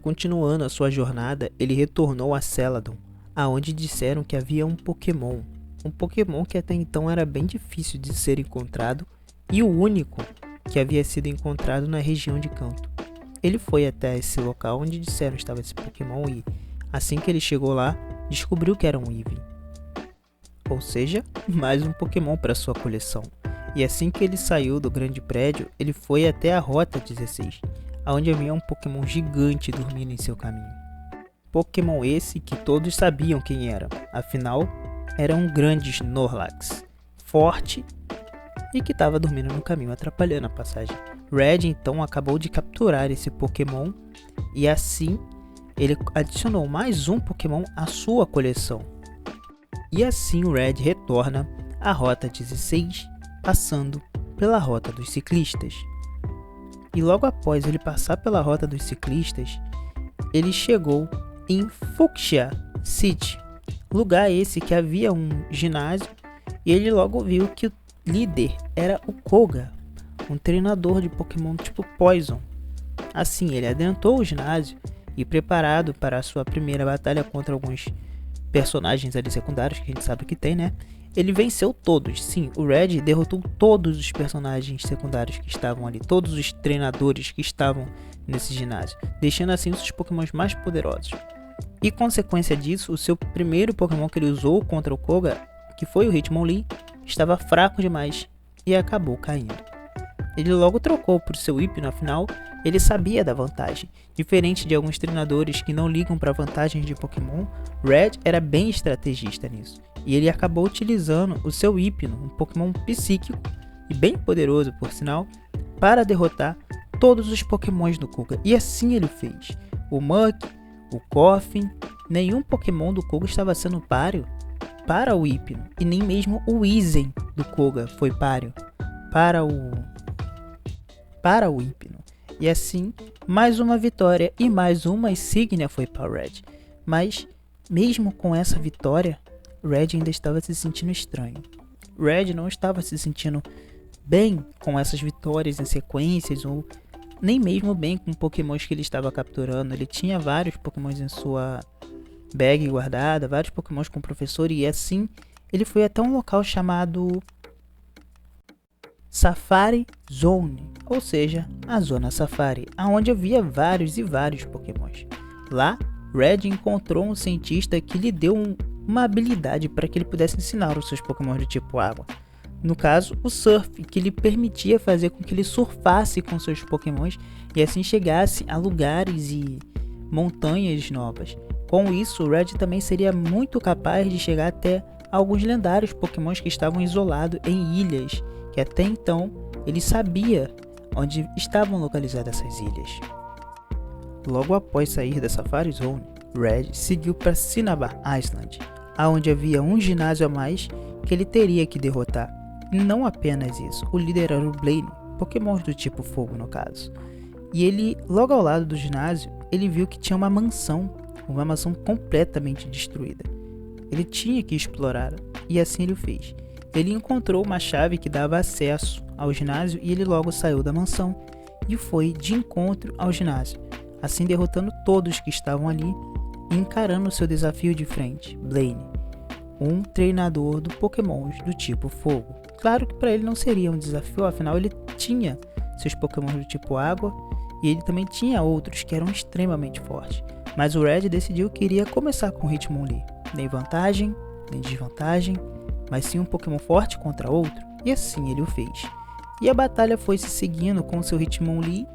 Continuando a sua jornada, ele retornou a Celadon, aonde disseram que havia um Pokémon que até então era bem difícil de ser encontrado e o único que havia sido encontrado na região de Kanto. Ele foi até esse local onde disseram que estava esse Pokémon e, assim que ele chegou lá, descobriu que era um Eevee. Ou seja, mais um Pokémon para sua coleção. E assim que ele saiu do grande prédio, ele foi até a Rota 16, onde havia um Pokémon gigante dormindo em seu caminho. Pokémon esse que todos sabiam quem era, afinal, era um grande Snorlax, forte e que estava dormindo no caminho, atrapalhando a passagem. Red então acabou de capturar esse Pokémon e assim ele adicionou mais um Pokémon à sua coleção. E assim o Red retorna à Rota 16, passando pela Rota dos Ciclistas. E logo após ele passar pela Rota dos Ciclistas, ele chegou em Fuchsia City, lugar esse que havia um ginásio, e ele logo viu que o líder era o Koga, um treinador de Pokémon tipo Poison. Assim, ele adentrou o ginásio e, preparado para a sua primeira batalha contra alguns personagens ali secundários, que a gente sabe que tem, né? Ele venceu todos. Sim, o Red derrotou todos os personagens secundários que estavam ali, todos os treinadores que estavam nesse ginásio, deixando assim os seus Pokémons mais poderosos. E consequência disso, o seu primeiro Pokémon que ele usou contra o Koga, que foi o Hitmonlee, estava fraco demais e acabou caindo. Ele logo trocou por seu Hypno, afinal, ele sabia da vantagem. Diferente de alguns treinadores que não ligam para vantagens de Pokémon, Red era bem estrategista nisso. E ele acabou utilizando o seu Hypno, um Pokémon psíquico e bem poderoso por sinal, para derrotar todos os Pokémons do Koga. E assim ele fez. O Muk, o Koffing, nenhum Pokémon do Koga estava sendo páreo para o Hypno. E nem mesmo o Weezing do Koga foi páreo para o Hypno. E assim, mais uma vitória e mais uma insígnia foi para o Red. Mas, mesmo com essa vitória, Red ainda estava se sentindo estranho. Red não estava se sentindo bem com essas vitórias em sequências, ou nem mesmo bem com Pokémons que ele estava capturando. Ele tinha vários Pokémons em sua bag guardada, vários Pokémons com o professor, e assim, ele foi até um local chamado Safari Zone, ou seja, a Zona Safari, onde havia vários e vários Pokémons. Lá, Red encontrou um cientista que lhe deu uma habilidade para que ele pudesse ensinar os seus Pokémon de tipo água. No caso, o Surf, que lhe permitia fazer com que ele surfasse com seus Pokémons e assim chegasse a lugares e montanhas novas. Com isso, o Red também seria muito capaz de chegar até alguns lendários Pokémons que estavam isolados em ilhas, que até então ele sabia onde estavam localizadas essas ilhas. Logo após sair da Safari Zone, Red seguiu para Cinnabar Island, onde havia um ginásio a mais que ele teria que derrotar. E não apenas isso, o líder era o Blaine, Pokémons do tipo fogo no caso. E ele, logo ao lado do ginásio, ele viu que tinha uma mansão completamente destruída. Ele tinha que explorar, e assim ele o fez. Ele encontrou uma chave que dava acesso ao ginásio e ele logo saiu da mansão e foi de encontro ao ginásio, assim derrotando todos que estavam ali e encarando seu desafio de frente, Blaine, um treinador do Pokémons do tipo fogo. Claro que para ele não seria um desafio, afinal ele tinha seus Pokémons do tipo água e ele também tinha outros que eram extremamente fortes. Mas o Red decidiu que iria começar com o Hitmonlee, nem vantagem, nem desvantagem, mas sim um Pokémon forte contra outro, e assim ele o fez. E a batalha foi se seguindo com seu Hitmonlee,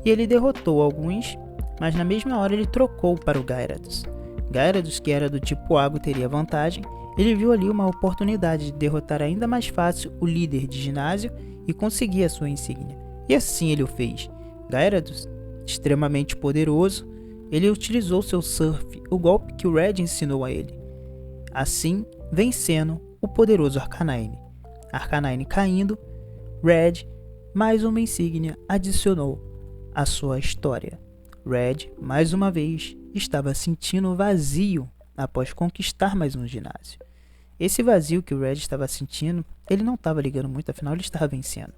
e ele derrotou alguns, mas na mesma hora ele trocou para o Gyarados. Gyarados, que era do tipo água, teria vantagem. Ele viu ali uma oportunidade de derrotar ainda mais fácil o líder de ginásio e conseguir a sua insígnia. E assim ele o fez. Gyarados, extremamente poderoso, ele utilizou seu Surf, o golpe que o Red ensinou a ele. Assim, vencendo o poderoso Arcanine. Arcanine caindo, Red, mais uma insígnia, adicionou à sua história. Red, mais uma vez, estava sentindo vazio após conquistar mais um ginásio. Esse vazio que o Red estava sentindo, ele não estava ligando muito, afinal ele estava vencendo.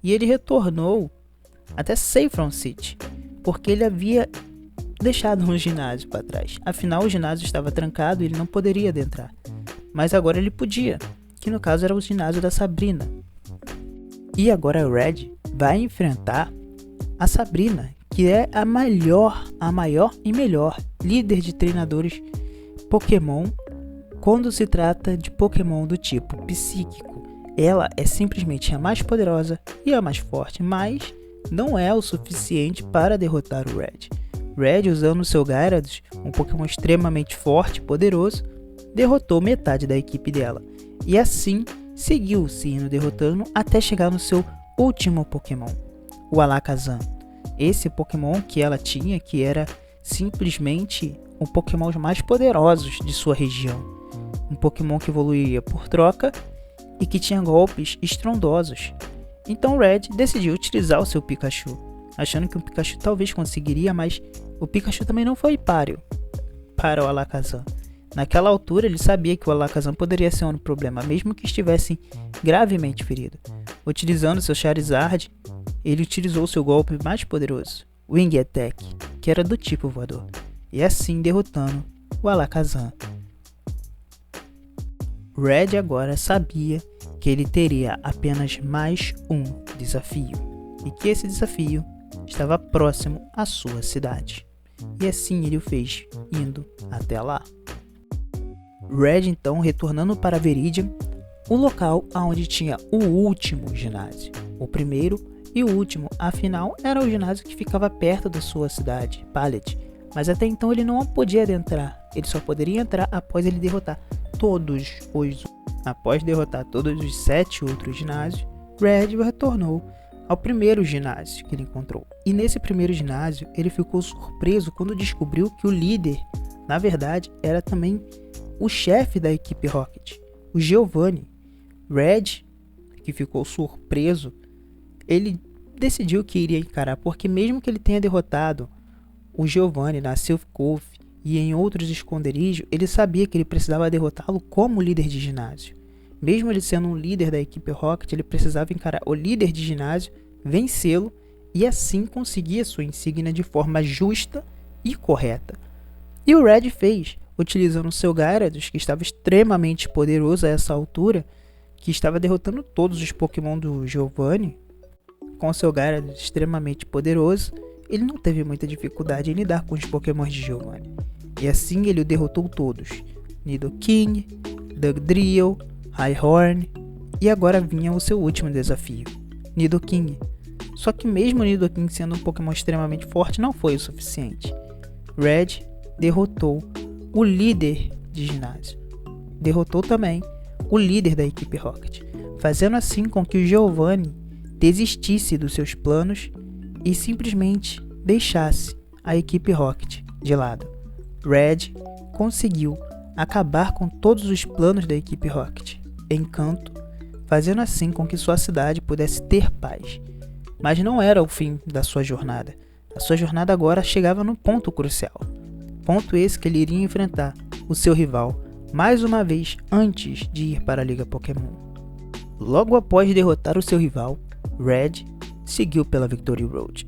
E ele retornou até Saffron City, porque ele havia deixado um ginásio para trás. Afinal, o ginásio estava trancado e ele não poderia adentrar. Mas agora ele podia, que no caso era o ginásio da Sabrina. E agora o Red vai enfrentar a Sabrina, que é a maior e melhor líder de treinadores Pokémon quando se trata de Pokémon do tipo psíquico. Ela é simplesmente a mais poderosa e a mais forte, mas não é o suficiente para derrotar o Red. Red, usando seu Gyarados, um Pokémon extremamente forte e poderoso, derrotou metade da equipe dela. E assim, seguiu se indo derrotando até chegar no seu último Pokémon, o Alakazam. Esse Pokémon que ela tinha, que era simplesmente um Pokémon mais poderosos de sua região. Um Pokémon que evoluía por troca e que tinha golpes estrondosos. Então Red decidiu utilizar o seu Pikachu, achando que o Pikachu talvez conseguiria, mas o Pikachu também não foi páreo para o Alakazam. Naquela altura ele sabia que o Alakazam poderia ser um problema, mesmo que estivesse gravemente ferido. Utilizando seu Charizard, ele utilizou seu golpe mais poderoso, Wing Attack, que era do tipo voador, e assim derrotando o Alakazam. Red agora sabia que ele teria apenas mais um desafio, e que esse desafio estava próximo à sua cidade. E assim ele o fez, indo até lá. Red então retornando para Viridian, o local onde tinha o último ginásio. O primeiro e o último, afinal, era o ginásio que ficava perto da sua cidade, Pallet. Mas até então ele não podia adentrar, ele só poderia entrar após ele derrotar todos os... Após derrotar todos os 7 outros ginásios, Red retornou ao primeiro ginásio que ele encontrou. E nesse primeiro ginásio, ele ficou surpreso quando descobriu que o líder, na verdade, era também o chefe da equipe Rocket, o Giovanni. Red, que ficou surpreso, ele decidiu que iria encarar, porque mesmo que ele tenha derrotado o Giovanni na Silph Cove e em outros esconderijos, ele sabia que ele precisava derrotá-lo como líder de ginásio. Mesmo ele sendo um líder da equipe Rocket, ele precisava encarar o líder de ginásio, vencê-lo e assim conseguir a sua insígnia de forma justa e correta. E o Red fez, utilizando seu Gyarados, que estava extremamente poderoso a essa altura, que estava derrotando todos os Pokémon do Giovanni. Com seu Gyarados extremamente poderoso, ele não teve muita dificuldade em lidar com os Pokémon de Giovanni. E assim ele o derrotou todos: Nidoking, Dugtrio, Rhyhorn, e agora vinha o seu último desafio, Nidoking. Só que mesmo Nidoking sendo um Pokémon extremamente forte, não foi o suficiente. Red derrotou o líder de ginásio. Derrotou também o líder da equipe Rocket, fazendo assim com que o Giovanni desistisse dos seus planos e simplesmente deixasse a equipe Rocket de lado. Red conseguiu acabar com todos os planos da equipe Rocket em Kanto, fazendo assim com que sua cidade pudesse ter paz. Mas não era o fim da sua jornada. A sua jornada agora chegava no ponto crucial. Ponto esse que ele iria enfrentar o seu rival mais uma vez antes de ir para a Liga Pokémon. Logo após derrotar o seu rival, Red seguiu pela Victory Road.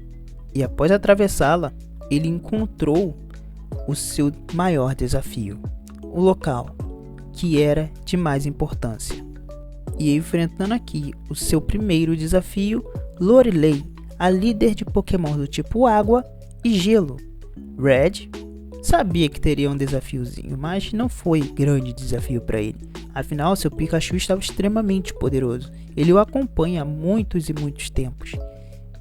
E após atravessá-la, ele encontrou o seu maior desafio, o local que era de mais importância. E enfrentando aqui o seu primeiro desafio, Lorelei, a líder de Pokémon do tipo água e gelo. Red sabia que teria um desafiozinho, mas não foi grande desafio para ele. Afinal, seu Pikachu estava extremamente poderoso. Ele o acompanha há muitos e muitos tempos.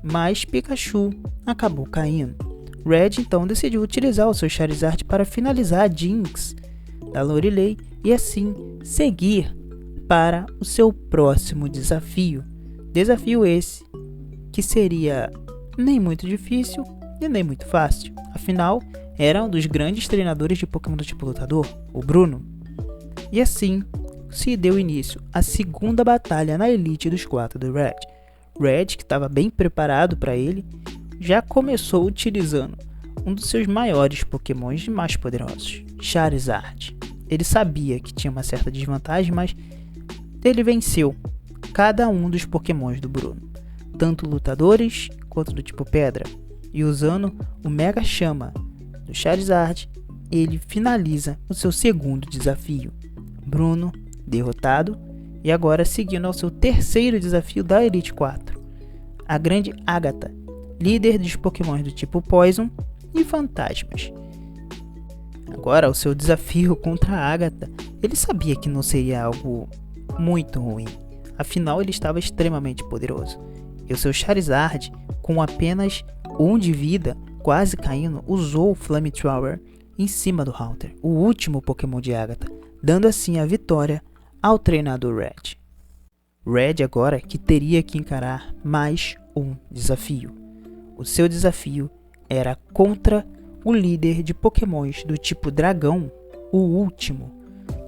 Mas Pikachu acabou caindo. Red então decidiu utilizar o seu Charizard para finalizar a Jinx da Lorelei e assim seguir para o seu próximo desafio. Desafio esse que seria nem muito difícil e nem muito fácil. Afinal, era um dos grandes treinadores de Pokémon do tipo lutador, o Bruno. E assim se deu início à segunda batalha na Elite dos 4 do Red. Red, que estava bem preparado para ele, já começou utilizando um dos seus maiores Pokémons e mais poderosos, Charizard. Ele sabia que tinha uma certa desvantagem, mas ele venceu cada um dos Pokémons do Bruno, tanto lutadores quanto do tipo pedra, e usando o Mega Chama do Charizard, ele finaliza o seu segundo desafio. Bruno, derrotado, e agora seguindo ao seu terceiro desafio da Elite 4. A grande Agatha, líder dos Pokémon do tipo Poison e Fantasmas. Agora, o seu desafio contra a Agatha, ele sabia que não seria algo muito ruim. Afinal, ele estava extremamente poderoso. E o seu Charizard, com apenas 1 de vida, quase caindo, usou o Flamethrower em cima do Haunter, o último Pokémon de Agatha, dando assim a vitória ao treinador Red. Red agora que teria que encarar mais um desafio. O seu desafio era contra o líder de Pokémons do tipo Dragão, o último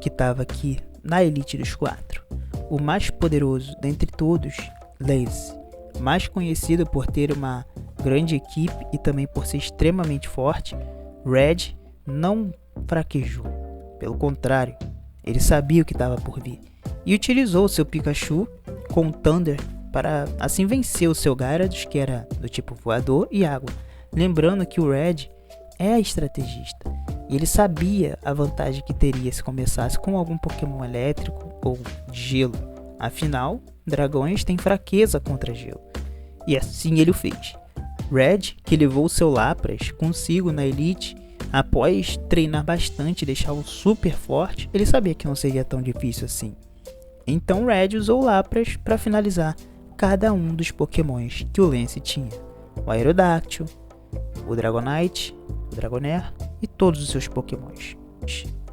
que estava aqui na Elite dos 4. O mais poderoso dentre todos, Lazy, mais conhecido por ter uma grande equipe e também por ser extremamente forte. Red não fraquejou, pelo contrário, ele sabia o que estava por vir e utilizou seu Pikachu com o Thunder para assim vencer o seu Gyarados, que era do tipo voador e água. Lembrando que o Red é estrategista e ele sabia a vantagem que teria se começasse com algum Pokémon elétrico ou de gelo. Afinal, dragões têm fraqueza contra gelo. E assim ele o fez. Red, que levou seu Lapras consigo na Elite, após treinar bastante e deixá-lo super forte, ele sabia que não seria tão difícil assim. Então Red usou o Lapras para finalizar cada um dos Pokémons que o Lance tinha. O Aerodactyl, o Dragonite, o Dragonair e todos os seus Pokémons.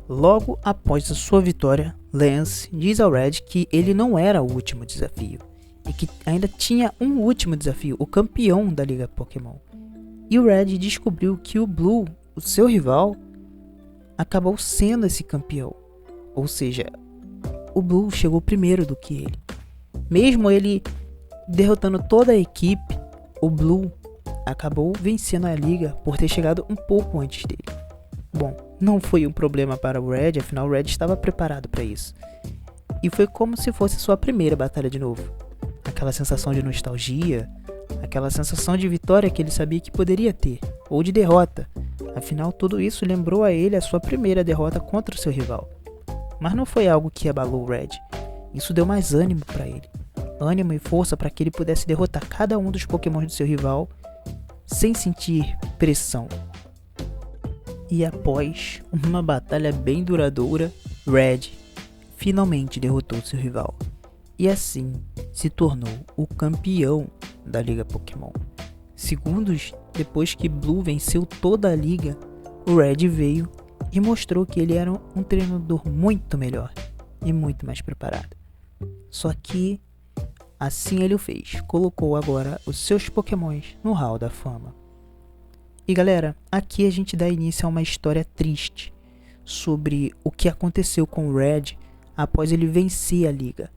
Logo após a sua vitória, Lance diz ao Red que ele não era o último desafio e que ainda tinha um último desafio, o campeão da Liga Pokémon. E o Red descobriu que o Blue, o seu rival, acabou sendo esse campeão. Ou seja, o Blue chegou primeiro do que ele. Mesmo ele derrotando toda a equipe, o Blue acabou vencendo a liga por ter chegado um pouco antes dele. Bom, não foi um problema para o Red, afinal o Red estava preparado para isso. E foi como se fosse sua primeira batalha de novo. Aquela sensação de nostalgia, aquela sensação de vitória que ele sabia que poderia ter, ou de derrota. Afinal, tudo isso lembrou a ele a sua primeira derrota contra o seu rival. Mas não foi algo que abalou o Red. Isso deu mais ânimo para ele. Ânimo e força para que ele pudesse derrotar cada um dos Pokémon do seu rival sem sentir pressão. E após uma batalha bem duradoura, Red finalmente derrotou seu rival. E assim se tornou o campeão da Liga Pokémon. Segundos depois que Blue venceu toda a liga, o Red veio e mostrou que ele era um treinador muito melhor e muito mais preparado. Só que assim ele o fez, colocou agora os seus Pokémons no Hall da Fama. E galera, aqui a gente dá início a uma história triste sobre o que aconteceu com o Red após ele vencer a liga,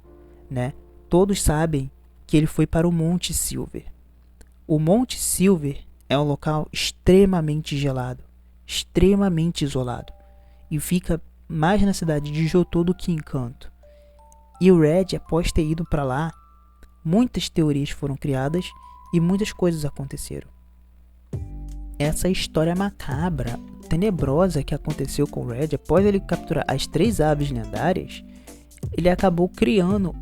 né? Todos sabem que ele foi para o Monte Silver. O Monte Silver é um local extremamente gelado, extremamente isolado, e fica mais na cidade de Johto do que em Kanto. E o Red, após ter ido para lá, muitas teorias foram criadas e muitas coisas aconteceram. Essa história macabra, tenebrosa que aconteceu com o Red após ele capturar as 3 aves lendárias, ele acabou criando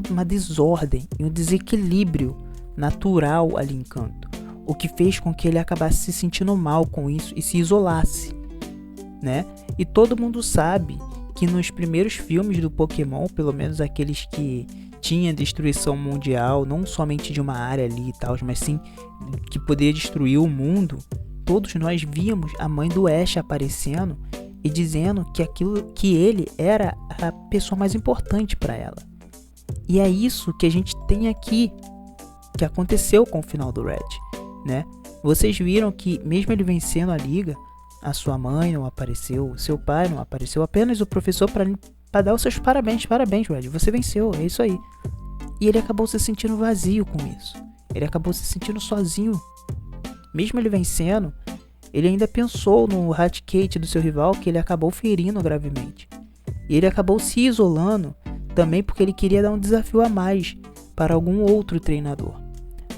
uma desordem e um desequilíbrio natural ali em Kanto, o que fez com que ele acabasse se sentindo mal com isso e se isolasse, né? E todo mundo sabe que nos primeiros filmes do Pokémon, pelo menos aqueles que tinha destruição mundial, não somente de uma área ali e tal, mas sim que poderia destruir o mundo, todos nós víamos a mãe do Ash aparecendo e dizendo que ele era a pessoa mais importante para ela. E é isso que a gente tem aqui, que aconteceu com o final do Red, né? Vocês viram que mesmo ele vencendo a liga, a sua mãe não apareceu, o seu pai não apareceu, apenas o professor para dar os seus parabéns, Red, você venceu, é isso aí. E ele acabou se sentindo vazio com isso, ele acabou se sentindo sozinho. Mesmo ele vencendo, ele ainda pensou no Raticate do seu rival, que ele acabou ferindo gravemente. E ele acabou se isolando também porque ele queria dar um desafio a mais para algum outro treinador.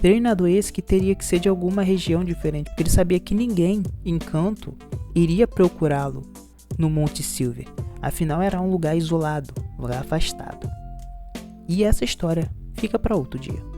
Treinador esse que teria que ser de alguma região diferente, porque ele sabia que ninguém em Kanto iria procurá-lo no Monte Silver. Afinal, era um lugar isolado, um lugar afastado. E essa história fica para outro dia.